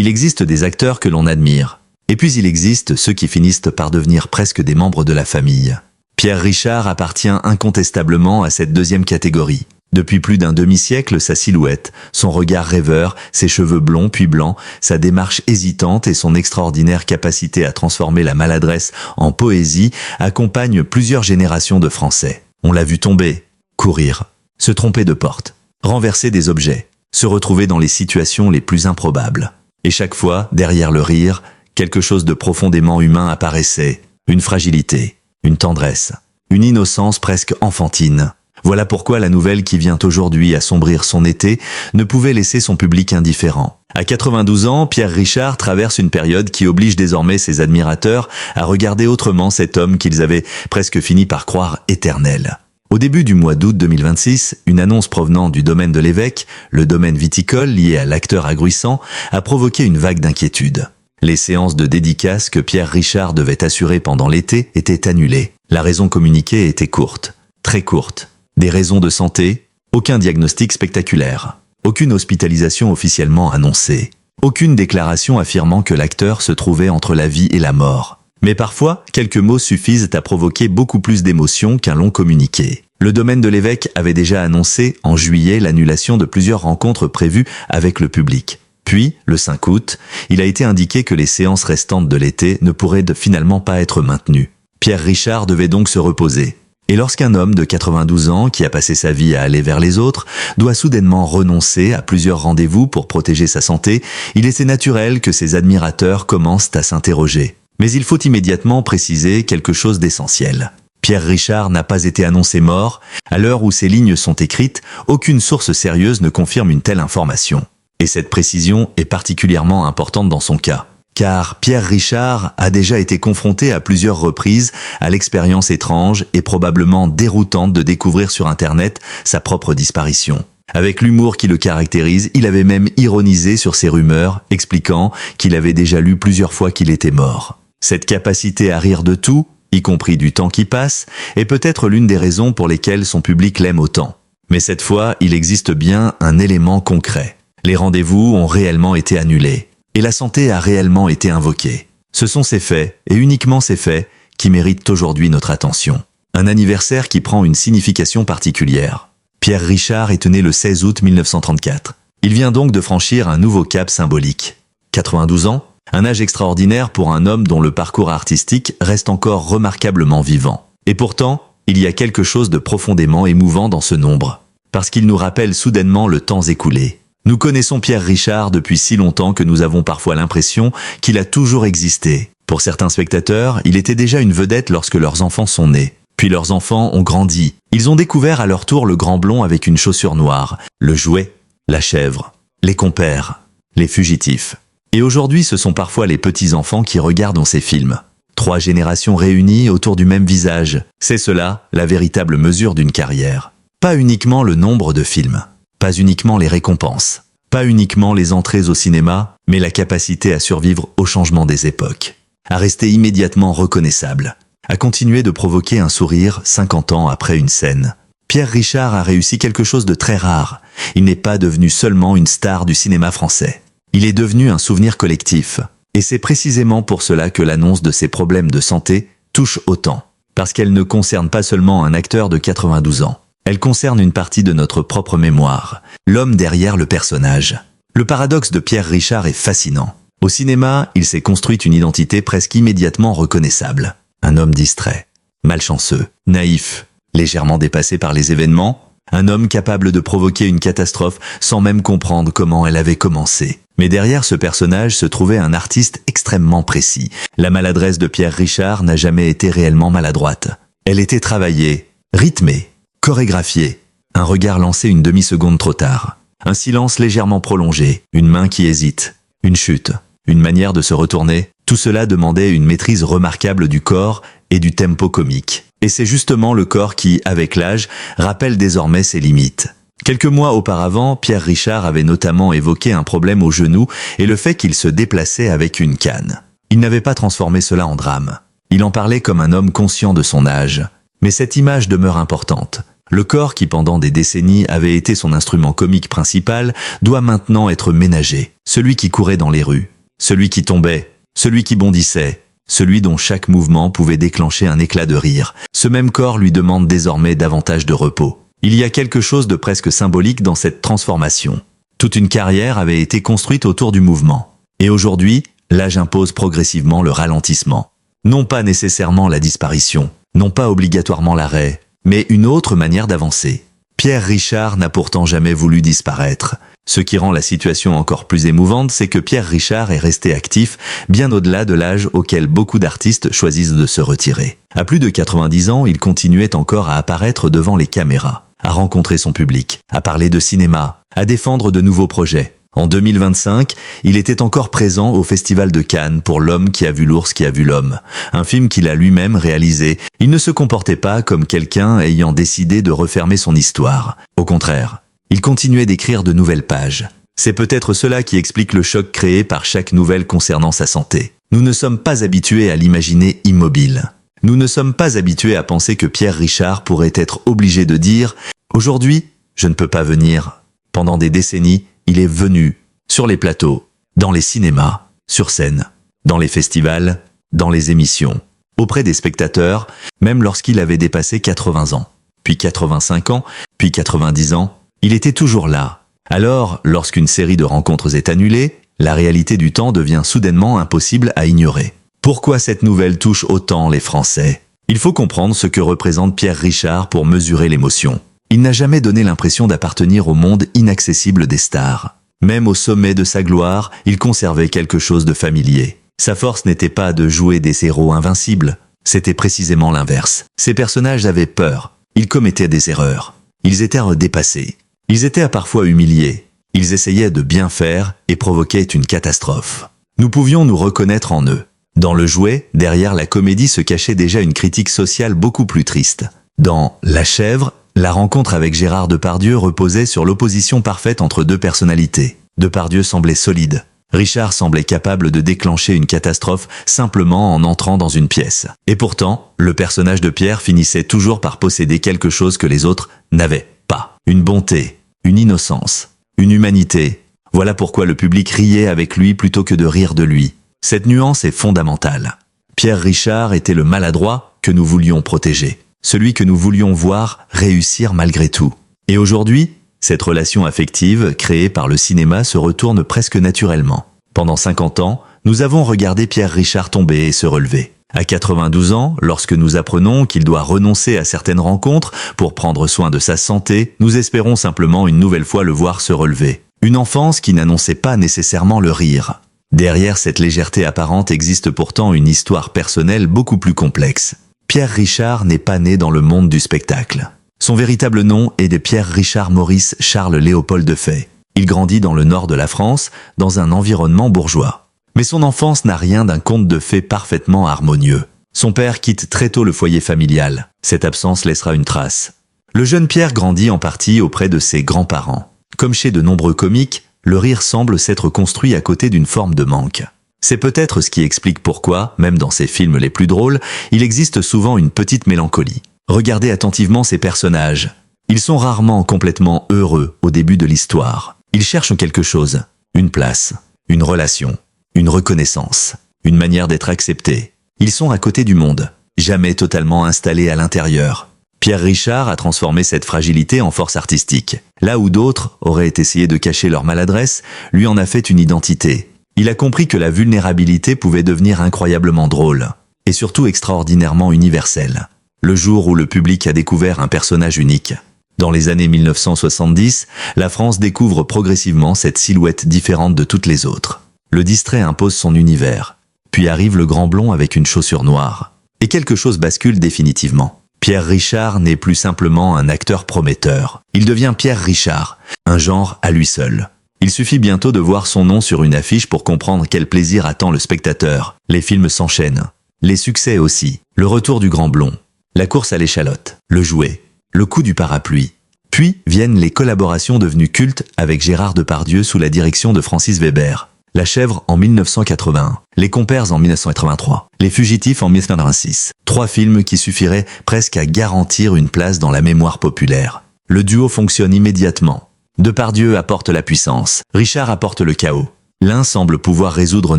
Il existe des acteurs que l'on admire. Et puis il existe ceux qui finissent par devenir presque des membres de la famille. Pierre Richard appartient incontestablement à cette deuxième catégorie. Depuis plus d'un demi-siècle, sa silhouette, son regard rêveur, ses cheveux blonds puis blancs, sa démarche hésitante et son extraordinaire capacité à transformer la maladresse en poésie accompagnent plusieurs générations de Français. On l'a vu tomber, courir, se tromper de porte, renverser des objets, se retrouver dans les situations les plus improbables. Et chaque fois, derrière le rire, quelque chose de profondément humain apparaissait, une fragilité, une tendresse, une innocence presque enfantine. Voilà pourquoi la nouvelle qui vient aujourd'hui assombrir son été ne pouvait laisser son public indifférent. À 92 ans, Pierre Richard traverse une période qui oblige désormais ses admirateurs à regarder autrement cet homme qu'ils avaient presque fini par croire éternel. Au début du mois d'août 2026, une annonce provenant du domaine de l'évêque, le domaine viticole lié à l'acteur agruissant, a provoqué une vague d'inquiétude. Les séances de dédicaces que Pierre Richard devait assurer pendant l'été étaient annulées. La raison communiquée était courte, très courte. Des raisons de santé, aucun diagnostic spectaculaire, aucune hospitalisation officiellement annoncée, aucune déclaration affirmant que l'acteur se trouvait entre la vie et la mort. Mais parfois, quelques mots suffisent à provoquer beaucoup plus d'émotions qu'un long communiqué. Le domaine de l'évêque avait déjà annoncé en juillet l'annulation de plusieurs rencontres prévues avec le public. Puis, le 5 août, il a été indiqué que les séances restantes de l'été ne pourraient finalement pas être maintenues. Pierre Richard devait donc se reposer. Et lorsqu'un homme de 92 ans, qui a passé sa vie à aller vers les autres, doit soudainement renoncer à plusieurs rendez-vous pour protéger sa santé, il était naturel que ses admirateurs commencent à s'interroger. Mais il faut immédiatement préciser quelque chose d'essentiel. Pierre Richard n'a pas été annoncé mort. À l'heure où ces lignes sont écrites, aucune source sérieuse ne confirme une telle information. Et cette précision est particulièrement importante dans son cas. Car Pierre Richard a déjà été confronté à plusieurs reprises à l'expérience étrange et probablement déroutante de découvrir sur Internet sa propre disparition. Avec l'humour qui le caractérise, il avait même ironisé sur ces rumeurs, expliquant qu'il avait déjà lu plusieurs fois qu'il était mort. Cette capacité à rire de tout, y compris du temps qui passe, est peut-être l'une des raisons pour lesquelles son public l'aime autant. Mais cette fois, il existe bien un élément concret. Les rendez-vous ont réellement été annulés. Et la santé a réellement été invoquée. Ce sont ces faits, et uniquement ces faits, qui méritent aujourd'hui notre attention. Un anniversaire qui prend une signification particulière. Pierre Richard est né le 16 août 1934. Il vient donc de franchir un nouveau cap symbolique. 92 ans, un âge extraordinaire pour un homme dont le parcours artistique reste encore remarquablement vivant. Et pourtant, il y a quelque chose de profondément émouvant dans ce nombre, parce qu'il nous rappelle soudainement le temps écoulé. Nous connaissons Pierre Richard depuis si longtemps que nous avons parfois l'impression qu'il a toujours existé. Pour certains spectateurs, il était déjà une vedette lorsque leurs enfants sont nés. Puis leurs enfants ont grandi. Ils ont découvert à leur tour le grand blond avec une chaussure noire, le jouet, la chèvre, les compères, les fugitifs. Et aujourd'hui, ce sont parfois les petits-enfants qui regardent ces films. 3 générations réunies autour du même visage. C'est cela, la véritable mesure d'une carrière. Pas uniquement le nombre de films. Pas uniquement les récompenses, pas uniquement les entrées au cinéma, mais la capacité à survivre au changement des époques, à rester immédiatement reconnaissable, à continuer de provoquer un sourire 50 ans après une scène. Pierre Richard a réussi quelque chose de très rare. Il n'est pas devenu seulement une star du cinéma français. Il est devenu un souvenir collectif. Et c'est précisément pour cela que l'annonce de ses problèmes de santé touche autant. Parce qu'elle ne concerne pas seulement un acteur de 92 ans. Elle concerne une partie de notre propre mémoire, l'homme derrière le personnage. Le paradoxe de Pierre Richard est fascinant. Au cinéma, il s'est construit une identité presque immédiatement reconnaissable. Un homme distrait, malchanceux, naïf, légèrement dépassé par les événements, un homme capable de provoquer une catastrophe sans même comprendre comment elle avait commencé. Mais derrière ce personnage se trouvait un artiste extrêmement précis. La maladresse de Pierre Richard n'a jamais été réellement maladroite. Elle était travaillée, rythmée, chorégraphié, un regard lancé une demi-seconde trop tard, un silence légèrement prolongé, une main qui hésite, une chute, une manière de se retourner, tout cela demandait une maîtrise remarquable du corps et du tempo comique. Et c'est justement le corps qui, avec l'âge, rappelle désormais ses limites. Quelques mois auparavant, Pierre Richard avait notamment évoqué un problème au genou et le fait qu'il se déplaçait avec une canne. Il n'avait pas transformé cela en drame. Il en parlait comme un homme conscient de son âge. Mais cette image demeure importante. Le corps qui pendant des décennies avait été son instrument comique principal doit maintenant être ménagé. Celui qui courait dans les rues, celui qui tombait, celui qui bondissait, celui dont chaque mouvement pouvait déclencher un éclat de rire. Ce même corps lui demande désormais davantage de repos. Il y a quelque chose de presque symbolique dans cette transformation. Toute une carrière avait été construite autour du mouvement. Et aujourd'hui, l'âge impose progressivement le ralentissement. Non pas nécessairement la disparition, non pas obligatoirement l'arrêt, mais une autre manière d'avancer. Pierre Richard n'a pourtant jamais voulu disparaître. Ce qui rend la situation encore plus émouvante, c'est que Pierre Richard est resté actif bien au-delà de l'âge auquel beaucoup d'artistes choisissent de se retirer. À plus de 90 ans, il continuait encore à apparaître devant les caméras, à rencontrer son public, à parler de cinéma, à défendre de nouveaux projets. En 2025, il était encore présent au Festival de Cannes pour L'homme qui a vu l'ours qui a vu l'homme, un film qu'il a lui-même réalisé. Il ne se comportait pas comme quelqu'un ayant décidé de refermer son histoire. Au contraire, il continuait d'écrire de nouvelles pages. C'est peut-être cela qui explique le choc créé par chaque nouvelle concernant sa santé. Nous ne sommes pas habitués à l'imaginer immobile. Nous ne sommes pas habitués à penser que Pierre Richard pourrait être obligé de dire « Aujourd'hui, je ne peux pas venir ». Pendant des décennies, il est venu, sur les plateaux, dans les cinémas, sur scène, dans les festivals, dans les émissions, auprès des spectateurs, même lorsqu'il avait dépassé 80 ans, puis 85 ans, puis 90 ans, il était toujours là. Alors, lorsqu'une série de rencontres est annulée, la réalité du temps devient soudainement impossible à ignorer. Pourquoi cette nouvelle touche autant les Français? Il faut comprendre ce que représente Pierre Richard pour mesurer l'émotion. Il n'a jamais donné l'impression d'appartenir au monde inaccessible des stars. Même au sommet de sa gloire, il conservait quelque chose de familier. Sa force n'était pas de jouer des héros invincibles, c'était précisément l'inverse. Ses personnages avaient peur, ils commettaient des erreurs, ils étaient dépassés, ils étaient parfois humiliés, ils essayaient de bien faire et provoquaient une catastrophe. Nous pouvions nous reconnaître en eux. Dans Le Jouet, derrière la comédie se cachait déjà une critique sociale beaucoup plus triste. Dans La Chèvre, la rencontre avec Gérard Depardieu reposait sur l'opposition parfaite entre deux personnalités. Depardieu semblait solide. Richard semblait capable de déclencher une catastrophe simplement en entrant dans une pièce. Et pourtant, le personnage de Pierre finissait toujours par posséder quelque chose que les autres n'avaient pas. Une bonté, une innocence, une humanité. Voilà pourquoi le public riait avec lui plutôt que de rire de lui. Cette nuance est fondamentale. Pierre Richard était le maladroit que nous voulions protéger. Celui que nous voulions voir réussir malgré tout. Et aujourd'hui, cette relation affective créée par le cinéma se retourne presque naturellement. Pendant 50 ans, nous avons regardé Pierre Richard tomber et se relever. À 92 ans, lorsque nous apprenons qu'il doit renoncer à certaines rencontres pour prendre soin de sa santé, nous espérons simplement une nouvelle fois le voir se relever. Une enfance qui n'annonçait pas nécessairement le rire. Derrière cette légèreté apparente existe pourtant une histoire personnelle beaucoup plus complexe. Pierre Richard n'est pas né dans le monde du spectacle. Son véritable nom est de Pierre Richard Maurice Charles Léopold de Fay. Il grandit dans le nord de la France, dans un environnement bourgeois. Mais son enfance n'a rien d'un conte de fées parfaitement harmonieux. Son père quitte très tôt le foyer familial. Cette absence laissera une trace. Le jeune Pierre grandit en partie auprès de ses grands-parents. Comme chez de nombreux comiques, le rire semble s'être construit à côté d'une forme de manque. C'est peut-être ce qui explique pourquoi, même dans ses films les plus drôles, il existe souvent une petite mélancolie. Regardez attentivement ces personnages. Ils sont rarement complètement heureux au début de l'histoire. Ils cherchent quelque chose, une place, une relation, une reconnaissance, une manière d'être acceptés. Ils sont à côté du monde, jamais totalement installés à l'intérieur. Pierre Richard a transformé cette fragilité en force artistique. Là où d'autres auraient essayé de cacher leur maladresse, lui en a fait une identité. Il a compris que la vulnérabilité pouvait devenir incroyablement drôle, et surtout extraordinairement universelle. Le jour où le public a découvert un personnage unique. Dans les années 1970, la France découvre progressivement cette silhouette différente de toutes les autres. Le distrait impose son univers, puis arrive le grand blond avec une chaussure noire. Et quelque chose bascule définitivement. Pierre Richard n'est plus simplement un acteur prometteur. Il devient Pierre Richard, un genre à lui seul. Il suffit bientôt de voir son nom sur une affiche pour comprendre quel plaisir attend le spectateur. Les films s'enchaînent. Les succès aussi. Le retour du grand blond. La course à l'échalote. Le jouet. Le coup du parapluie. Puis viennent les collaborations devenues cultes avec Gérard Depardieu sous la direction de Francis Weber. La Chèvre en 1981, Les Compères en 1983, Les Fugitifs en 1986. 3 films qui suffiraient presque à garantir une place dans la mémoire populaire. Le duo fonctionne immédiatement. Depardieu apporte la puissance, Richard apporte le chaos. L'un semble pouvoir résoudre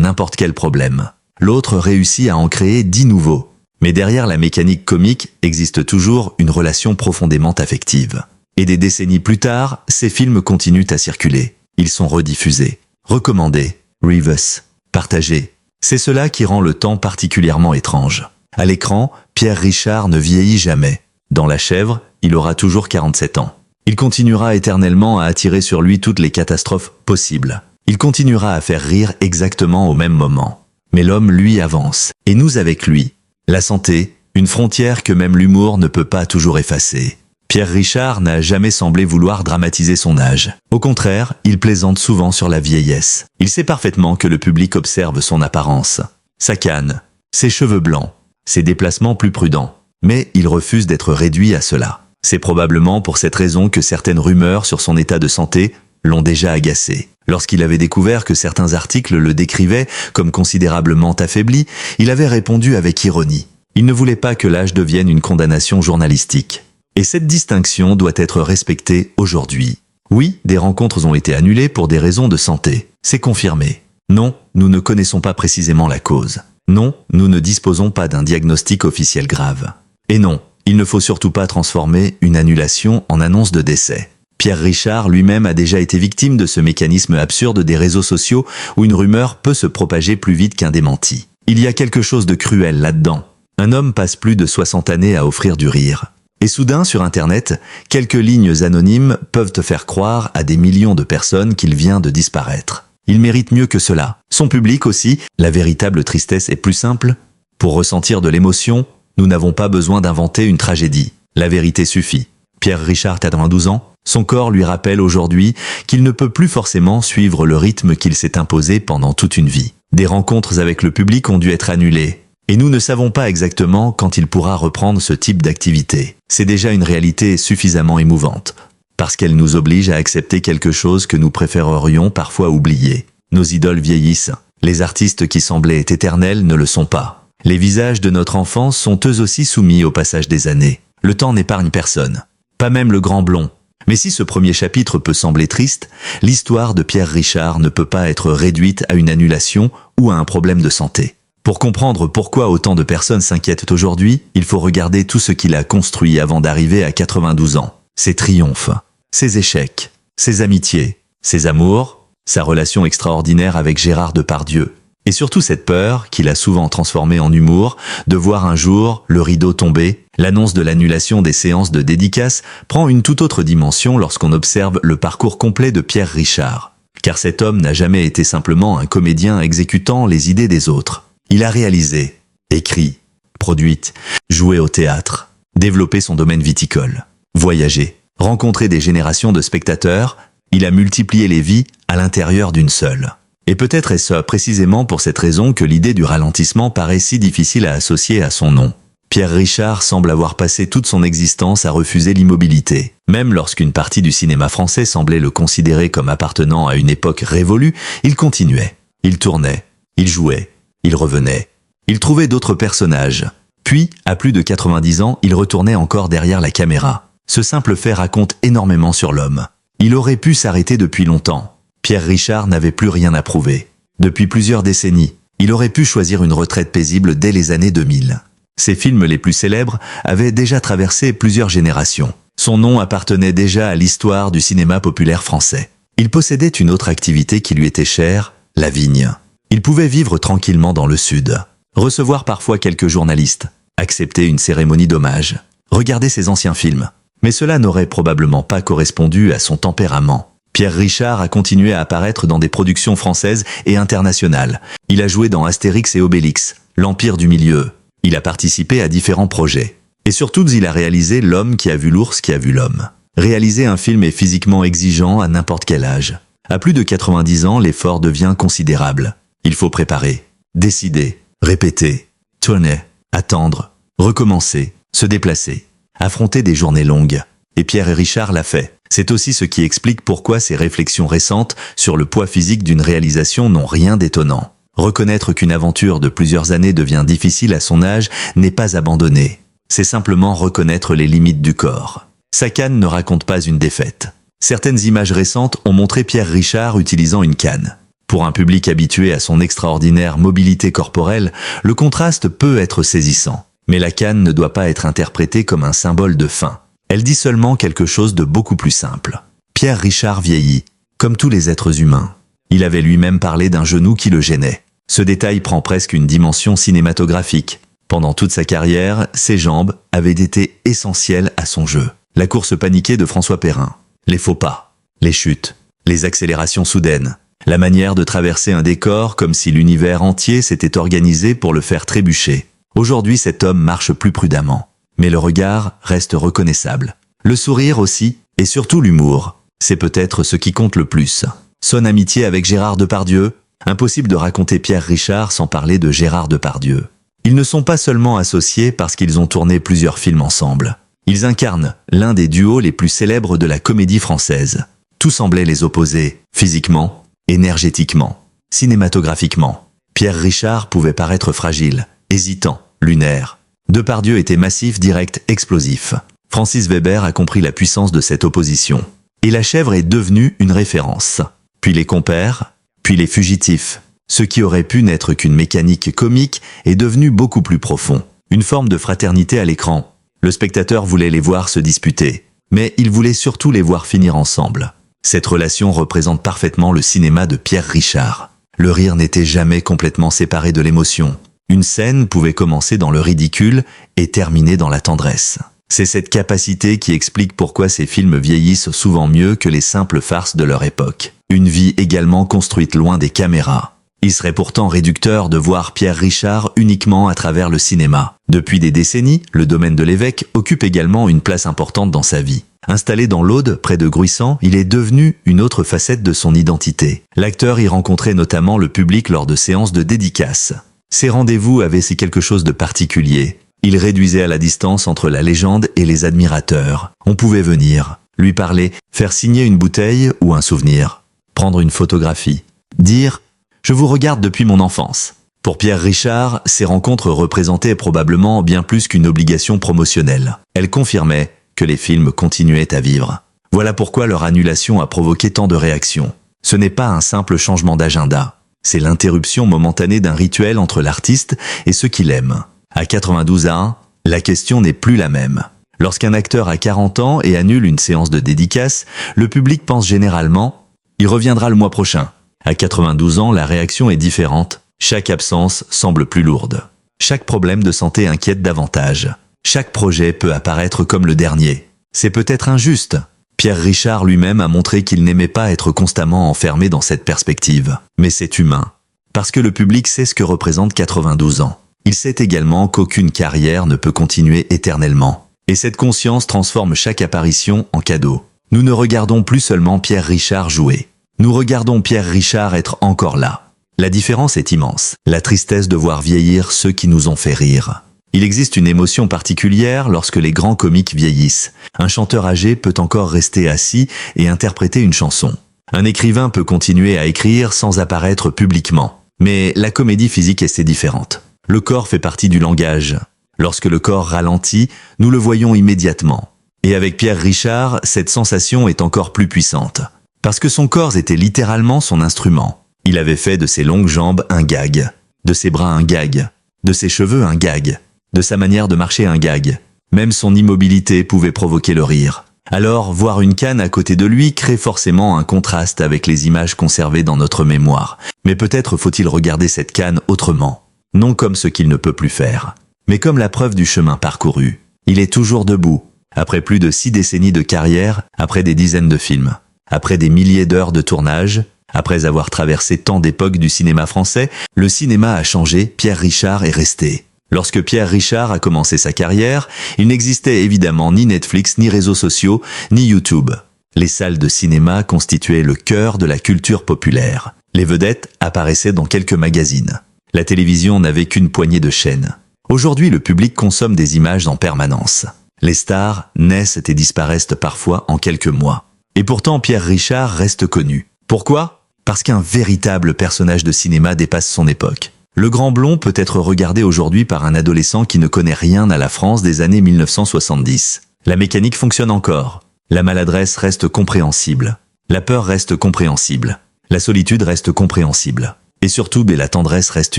n'importe quel problème. L'autre réussit à en créer 10 nouveaux. Mais derrière la mécanique comique existe toujours une relation profondément affective. Et des décennies plus tard, ces films continuent à circuler. Ils sont rediffusés, recommandés, revus, partagés. C'est cela qui rend le temps particulièrement étrange. À l'écran, Pierre Richard ne vieillit jamais. Dans La Chèvre, il aura toujours 47 ans. Il continuera éternellement à attirer sur lui toutes les catastrophes possibles. Il continuera à faire rire exactement au même moment. Mais l'homme, lui, avance. Et nous avec lui. La santé, une frontière que même l'humour ne peut pas toujours effacer. Pierre Richard n'a jamais semblé vouloir dramatiser son âge. Au contraire, il plaisante souvent sur la vieillesse. Il sait parfaitement que le public observe son apparence, sa canne, ses cheveux blancs, ses déplacements plus prudents. Mais il refuse d'être réduit à cela. C'est probablement pour cette raison que certaines rumeurs sur son état de santé l'ont déjà agacé. Lorsqu'il avait découvert que certains articles le décrivaient comme considérablement affaibli, il avait répondu avec ironie. Il ne voulait pas que l'âge devienne une condamnation journalistique. Et cette distinction doit être respectée aujourd'hui. Oui, des rencontres ont été annulées pour des raisons de santé. C'est confirmé. Non, nous ne connaissons pas précisément la cause. Non, nous ne disposons pas d'un diagnostic officiel grave. Et non, il ne faut surtout pas transformer une annulation en annonce de décès. Pierre Richard lui-même a déjà été victime de ce mécanisme absurde des réseaux sociaux où une rumeur peut se propager plus vite qu'un démenti. Il y a quelque chose de cruel là-dedans. Un homme passe plus de 60 années à offrir du rire. Et soudain, sur Internet, quelques lignes anonymes peuvent te faire croire à des millions de personnes qu'il vient de disparaître. Il mérite mieux que cela. Son public aussi, la véritable tristesse est plus simple. Pour ressentir de l'émotion, nous n'avons pas besoin d'inventer une tragédie. La vérité suffit. Pierre Richard a 92 ans. Son corps lui rappelle aujourd'hui qu'il ne peut plus forcément suivre le rythme qu'il s'est imposé pendant toute une vie. Des rencontres avec le public ont dû être annulées. Et nous ne savons pas exactement quand il pourra reprendre ce type d'activité. C'est déjà une réalité suffisamment émouvante, parce qu'elle nous oblige à accepter quelque chose que nous préférerions parfois oublier. Nos idoles vieillissent. Les artistes qui semblaient éternels ne le sont pas. Les visages de notre enfance sont eux aussi soumis au passage des années. Le temps n'épargne personne. Pas même le grand blond. Mais si ce premier chapitre peut sembler triste, l'histoire de Pierre Richard ne peut pas être réduite à une annulation ou à un problème de santé. Pour comprendre pourquoi autant de personnes s'inquiètent aujourd'hui, il faut regarder tout ce qu'il a construit avant d'arriver à 92 ans. Ses triomphes, ses échecs, ses amitiés, ses amours, sa relation extraordinaire avec Gérard Depardieu. Et surtout cette peur, qu'il a souvent transformée en humour, de voir un jour le rideau tomber. L'annonce de l'annulation des séances de dédicaces prend une toute autre dimension lorsqu'on observe le parcours complet de Pierre Richard. Car cet homme n'a jamais été simplement un comédien exécutant les idées des autres. Il a réalisé, écrit, produit, joué au théâtre, développé son domaine viticole, voyagé, rencontré des générations de spectateurs, il a multiplié les vies à l'intérieur d'une seule. Et peut-être est-ce précisément pour cette raison que l'idée du ralentissement paraît si difficile à associer à son nom. Pierre Richard semble avoir passé toute son existence à refuser l'immobilité. Même lorsqu'une partie du cinéma français semblait le considérer comme appartenant à une époque révolue, il continuait, il tournait, il jouait. Il revenait. Il trouvait d'autres personnages. Puis, à plus de 90 ans, il retournait encore derrière la caméra. Ce simple fait raconte énormément sur l'homme. Il aurait pu s'arrêter depuis longtemps. Pierre Richard n'avait plus rien à prouver. Depuis plusieurs décennies, il aurait pu choisir une retraite paisible dès les années 2000. Ses films les plus célèbres avaient déjà traversé plusieurs générations. Son nom appartenait déjà à l'histoire du cinéma populaire français. Il possédait une autre activité qui lui était chère, la vigne. Il pouvait vivre tranquillement dans le sud, recevoir parfois quelques journalistes, accepter une cérémonie d'hommage, regarder ses anciens films. Mais cela n'aurait probablement pas correspondu à son tempérament. Pierre Richard a continué à apparaître dans des productions françaises et internationales. Il a joué dans Astérix et Obélix, L'Empire du Milieu. Il a participé à différents projets. Et surtout, il a réalisé L'homme qui a vu l'ours qui a vu l'homme. Réaliser un film est physiquement exigeant à n'importe quel âge. À plus de 90 ans, l'effort devient considérable. Il faut préparer, décider, répéter, tourner, attendre, recommencer, se déplacer, affronter des journées longues. Et Pierre et Richard l'a fait. C'est aussi ce qui explique pourquoi ses réflexions récentes sur le poids physique d'une réalisation n'ont rien d'étonnant. Reconnaître qu'une aventure de plusieurs années devient difficile à son âge n'est pas abandonner. C'est simplement reconnaître les limites du corps. Sa canne ne raconte pas une défaite. Certaines images récentes ont montré Pierre Richard utilisant une canne. Pour un public habitué à son extraordinaire mobilité corporelle, le contraste peut être saisissant. Mais la canne ne doit pas être interprétée comme un symbole de fin. Elle dit seulement quelque chose de beaucoup plus simple. Pierre Richard vieillit, comme tous les êtres humains. Il avait lui-même parlé d'un genou qui le gênait. Ce détail prend presque une dimension cinématographique. Pendant toute sa carrière, ses jambes avaient été essentielles à son jeu. La course paniquée de François Perrin, les faux pas, les chutes, les accélérations soudaines, la manière de traverser un décor comme si l'univers entier s'était organisé pour le faire trébucher. Aujourd'hui, cet homme marche plus prudemment. Mais le regard reste reconnaissable. Le sourire aussi, et surtout l'humour. C'est peut-être ce qui compte le plus. Son amitié avec Gérard Depardieu. Impossible de raconter Pierre Richard sans parler de Gérard Depardieu. Ils ne sont pas seulement associés parce qu'ils ont tourné plusieurs films ensemble. Ils incarnent l'un des duos les plus célèbres de la comédie française. Tout semblait les opposer, physiquement, énergétiquement, cinématographiquement. Pierre Richard pouvait paraître fragile, hésitant, lunaire. Depardieu était massif, direct, explosif. Francis Weber a compris la puissance de cette opposition. Et La Chèvre est devenue une référence. Puis Les Compères, puis Les Fugitifs. Ce qui aurait pu n'être qu'une mécanique comique est devenu beaucoup plus profond. Une forme de fraternité à l'écran. Le spectateur voulait les voir se disputer. Mais il voulait surtout les voir finir ensemble. Cette relation représente parfaitement le cinéma de Pierre Richard. Le rire n'était jamais complètement séparé de l'émotion. Une scène pouvait commencer dans le ridicule et terminer dans la tendresse. C'est cette capacité qui explique pourquoi ces films vieillissent souvent mieux que les simples farces de leur époque. Une vie également construite loin des caméras. Il serait pourtant réducteur de voir Pierre Richard uniquement à travers le cinéma. Depuis des décennies, le domaine de l'évêque occupe également une place importante dans sa vie. Installé dans l'Aude, près de Gruissant, il est devenu une autre facette de son identité. L'acteur y rencontrait notamment le public lors de séances de dédicaces. Ces rendez-vous avaient quelque chose de particulier. Il réduisait à la distance entre la légende et les admirateurs. On pouvait venir, lui parler, faire signer une bouteille ou un souvenir, prendre une photographie, dire « Je vous regarde depuis mon enfance ». Pour Pierre Richard, ces rencontres représentaient probablement bien plus qu'une obligation promotionnelle. Elles confirmaient que les films continuaient à vivre. Voilà pourquoi leur annulation a provoqué tant de réactions. Ce n'est pas un simple changement d'agenda. C'est l'interruption momentanée d'un rituel entre l'artiste et ceux qui l'aiment. À 92 ans, la question n'est plus la même. Lorsqu'un acteur a 40 ans et annule une séance de dédicace, le public pense généralement « il reviendra le mois prochain ». À 92 ans, la réaction est différente. Chaque absence semble plus lourde. Chaque problème de santé inquiète davantage. Chaque projet peut apparaître comme le dernier. C'est peut-être injuste. Pierre Richard lui-même a montré qu'il n'aimait pas être constamment enfermé dans cette perspective. Mais c'est humain. Parce que le public sait ce que représente 92 ans. Il sait également qu'aucune carrière ne peut continuer éternellement. Et cette conscience transforme chaque apparition en cadeau. Nous ne regardons plus seulement Pierre Richard jouer. Nous regardons Pierre Richard être encore là. La différence est immense. La tristesse de voir vieillir ceux qui nous ont fait rire. Il existe une émotion particulière lorsque les grands comiques vieillissent. Un chanteur âgé peut encore rester assis et interpréter une chanson. Un écrivain peut continuer à écrire sans apparaître publiquement. Mais la comédie physique est différente. Le corps fait partie du langage. Lorsque le corps ralentit, nous le voyons immédiatement. Et avec Pierre Richard, cette sensation est encore plus puissante. Parce que son corps était littéralement son instrument. Il avait fait de ses longues jambes un gag, de ses bras un gag, de ses cheveux un gag, de sa manière de marcher un gag. Même son immobilité pouvait provoquer le rire. Alors, voir une canne à côté de lui crée forcément un contraste avec les images conservées dans notre mémoire. Mais peut-être faut-il regarder cette canne autrement. Non comme ce qu'il ne peut plus faire, mais comme la preuve du chemin parcouru. Il est toujours debout, après plus de 6 décennies de carrière, après des dizaines de films, après des milliers d'heures de tournage. Après avoir traversé tant d'époques du cinéma français, le cinéma a changé, Pierre Richard est resté. Lorsque Pierre Richard a commencé sa carrière, il n'existait évidemment ni Netflix, ni réseaux sociaux, ni YouTube. Les salles de cinéma constituaient le cœur de la culture populaire. Les vedettes apparaissaient dans quelques magazines. La télévision n'avait qu'une poignée de chaînes. Aujourd'hui, le public consomme des images en permanence. Les stars naissent et disparaissent parfois en quelques mois. Et pourtant, Pierre Richard reste connu. Pourquoi? Parce qu'un véritable personnage de cinéma dépasse son époque. Le grand blond peut être regardé aujourd'hui par un adolescent qui ne connaît rien à la France des années 1970. La mécanique fonctionne encore. La maladresse reste compréhensible. La peur reste compréhensible. La solitude reste compréhensible. Et surtout, la tendresse reste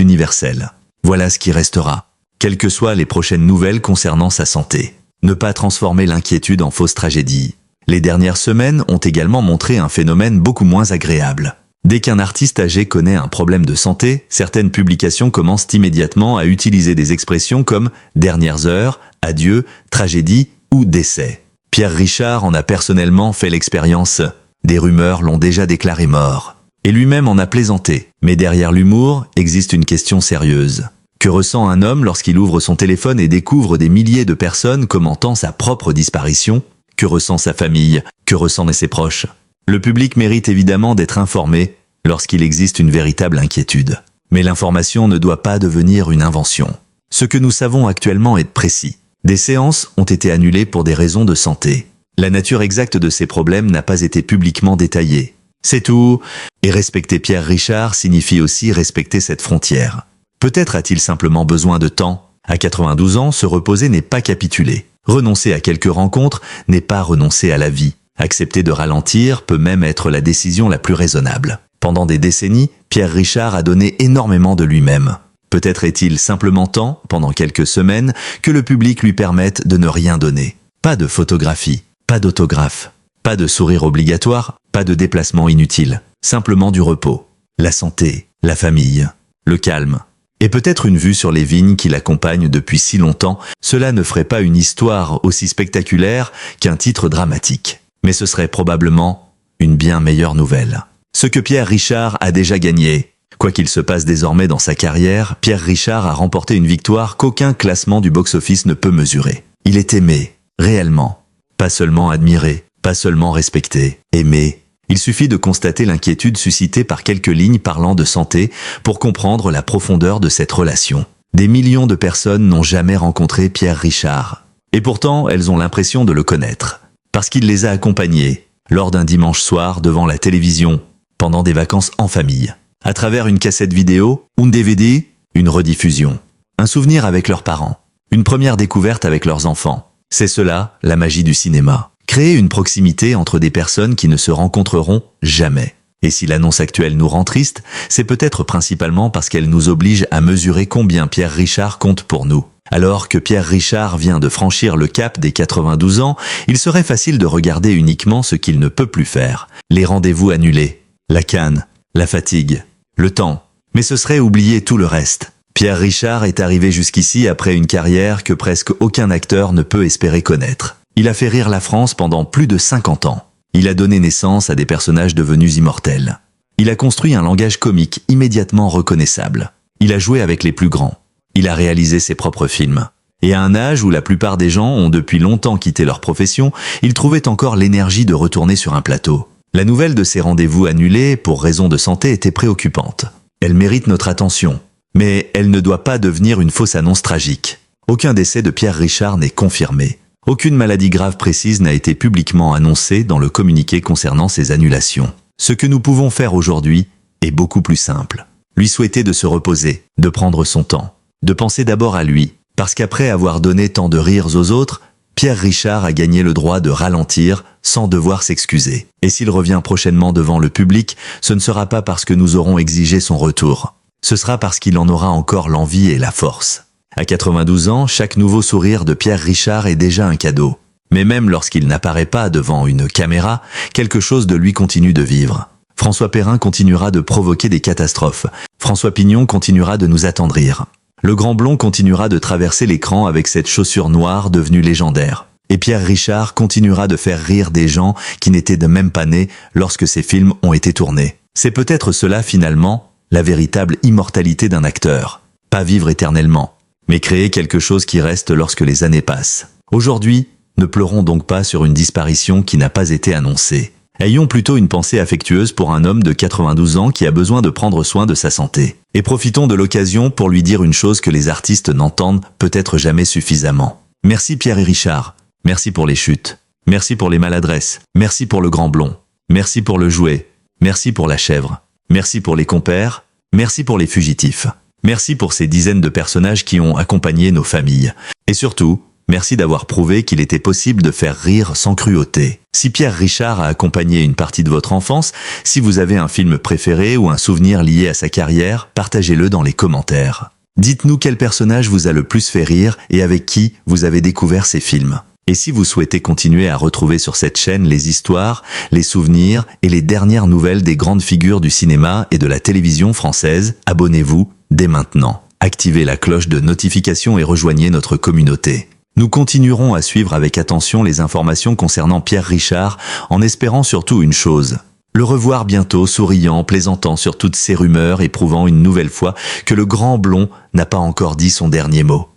universelle. Voilà ce qui restera. Quelles que soient les prochaines nouvelles concernant sa santé. Ne pas transformer l'inquiétude en fausse tragédie. Les dernières semaines ont également montré un phénomène beaucoup moins agréable. Dès qu'un artiste âgé connaît un problème de santé, certaines publications commencent immédiatement à utiliser des expressions comme « dernières heures »,« adieu »,« tragédie » ou « décès ». Pierre Richard en a personnellement fait l'expérience. Des rumeurs l'ont déjà déclaré mort. Et lui-même en a plaisanté. Mais derrière l'humour existe une question sérieuse. Que ressent un homme lorsqu'il ouvre son téléphone et découvre des milliers de personnes commentant sa propre disparition? Que ressent sa famille? Que ressentent ses proches? Le public mérite évidemment d'être informé lorsqu'il existe une véritable inquiétude. Mais l'information ne doit pas devenir une invention. Ce que nous savons actuellement est précis. Des séances ont été annulées pour des raisons de santé. La nature exacte de ces problèmes n'a pas été publiquement détaillée. C'est tout. Et respecter Pierre Richard signifie aussi respecter cette frontière. Peut-être a-t-il simplement besoin de temps. À 92 ans, se reposer n'est pas capituler. Renoncer à quelques rencontres n'est pas renoncer à la vie. Accepter de ralentir peut même être la décision la plus raisonnable. Pendant des décennies, Pierre Richard a donné énormément de lui-même. Peut-être est-il simplement temps, pendant quelques semaines, que le public lui permette de ne rien donner. Pas de photographie, pas d'autographe, pas de sourire obligatoire, pas de déplacement inutile. Simplement du repos. La santé, la famille, le calme. Et peut-être une vue sur les vignes qui l'accompagnent depuis si longtemps, cela ne ferait pas une histoire aussi spectaculaire qu'un titre dramatique. Mais ce serait probablement une bien meilleure nouvelle. Ce que Pierre Richard a déjà gagné. Quoi qu'il se passe désormais dans sa carrière, Pierre Richard a remporté une victoire qu'aucun classement du box-office ne peut mesurer. Il est aimé, réellement. Pas seulement admiré, pas seulement respecté, aimé. Il suffit de constater l'inquiétude suscitée par quelques lignes parlant de santé pour comprendre la profondeur de cette relation. Des millions de personnes n'ont jamais rencontré Pierre Richard. Et pourtant, elles ont l'impression de le connaître. Parce qu'il les a accompagnées, lors d'un dimanche soir devant la télévision, pendant des vacances en famille, à travers une cassette vidéo, un DVD, une rediffusion, un souvenir avec leurs parents, une première découverte avec leurs enfants. C'est cela, la magie du cinéma. Créer une proximité entre des personnes qui ne se rencontreront jamais. Et si l'annonce actuelle nous rend triste, c'est peut-être principalement parce qu'elle nous oblige à mesurer combien Pierre Richard compte pour nous. Alors que Pierre Richard vient de franchir le cap des 92 ans, il serait facile de regarder uniquement ce qu'il ne peut plus faire. Les rendez-vous annulés, la canne, la fatigue, le temps. Mais ce serait oublier tout le reste. Pierre Richard est arrivé jusqu'ici après une carrière que presque aucun acteur ne peut espérer connaître. Il a fait rire la France pendant plus de 50 ans. Il a donné naissance à des personnages devenus immortels. Il a construit un langage comique immédiatement reconnaissable. Il a joué avec les plus grands. Il a réalisé ses propres films. Et à un âge où la plupart des gens ont depuis longtemps quitté leur profession, il trouvait encore l'énergie de retourner sur un plateau. La nouvelle de ces rendez-vous annulés pour raison de santé était préoccupante. Elle mérite notre attention. Mais elle ne doit pas devenir une fausse annonce tragique. Aucun décès de Pierre Richard n'est confirmé. Aucune maladie grave précise n'a été publiquement annoncée dans le communiqué concernant ces annulations. Ce que nous pouvons faire aujourd'hui est beaucoup plus simple. Lui souhaiter de se reposer, de prendre son temps. De penser d'abord à lui, parce qu'après avoir donné tant de rires aux autres, Pierre Richard a gagné le droit de ralentir sans devoir s'excuser. Et s'il revient prochainement devant le public, ce ne sera pas parce que nous aurons exigé son retour. Ce sera parce qu'il en aura encore l'envie et la force. À 92 ans, chaque nouveau sourire de Pierre Richard est déjà un cadeau. Mais même lorsqu'il n'apparaît pas devant une caméra, quelque chose de lui continue de vivre. François Perrin continuera de provoquer des catastrophes. François Pignon continuera de nous attendrir. Le grand blond continuera de traverser l'écran avec cette chaussure noire devenue légendaire. Et Pierre Richard continuera de faire rire des gens qui n'étaient de même pas nés lorsque ces films ont été tournés. C'est peut-être cela finalement, la véritable immortalité d'un acteur. Pas vivre éternellement, mais créer quelque chose qui reste lorsque les années passent. Aujourd'hui, ne pleurons donc pas sur une disparition qui n'a pas été annoncée. Ayons plutôt une pensée affectueuse pour un homme de 92 ans qui a besoin de prendre soin de sa santé. Et profitons de l'occasion pour lui dire une chose que les artistes n'entendent peut-être jamais suffisamment. Merci Pierre et Richard. Merci pour les chutes. Merci pour les maladresses. Merci pour le grand blond. Merci pour le jouet. Merci pour la chèvre. Merci pour les compères. Merci pour les fugitifs. Merci pour ces dizaines de personnages qui ont accompagné nos familles. Et surtout, merci d'avoir prouvé qu'il était possible de faire rire sans cruauté. Si Pierre Richard a accompagné une partie de votre enfance, si vous avez un film préféré ou un souvenir lié à sa carrière, partagez-le dans les commentaires. Dites-nous quel personnage vous a le plus fait rire et avec qui vous avez découvert ces films. Et si vous souhaitez continuer à retrouver sur cette chaîne les histoires, les souvenirs et les dernières nouvelles des grandes figures du cinéma et de la télévision française, abonnez-vous dès maintenant. Activez la cloche de notification et rejoignez notre communauté. Nous continuerons à suivre avec attention les informations concernant Pierre Richard en espérant surtout une chose. Le revoir bientôt, souriant, plaisantant sur toutes ces rumeurs et prouvant une nouvelle fois que le grand blond n'a pas encore dit son dernier mot.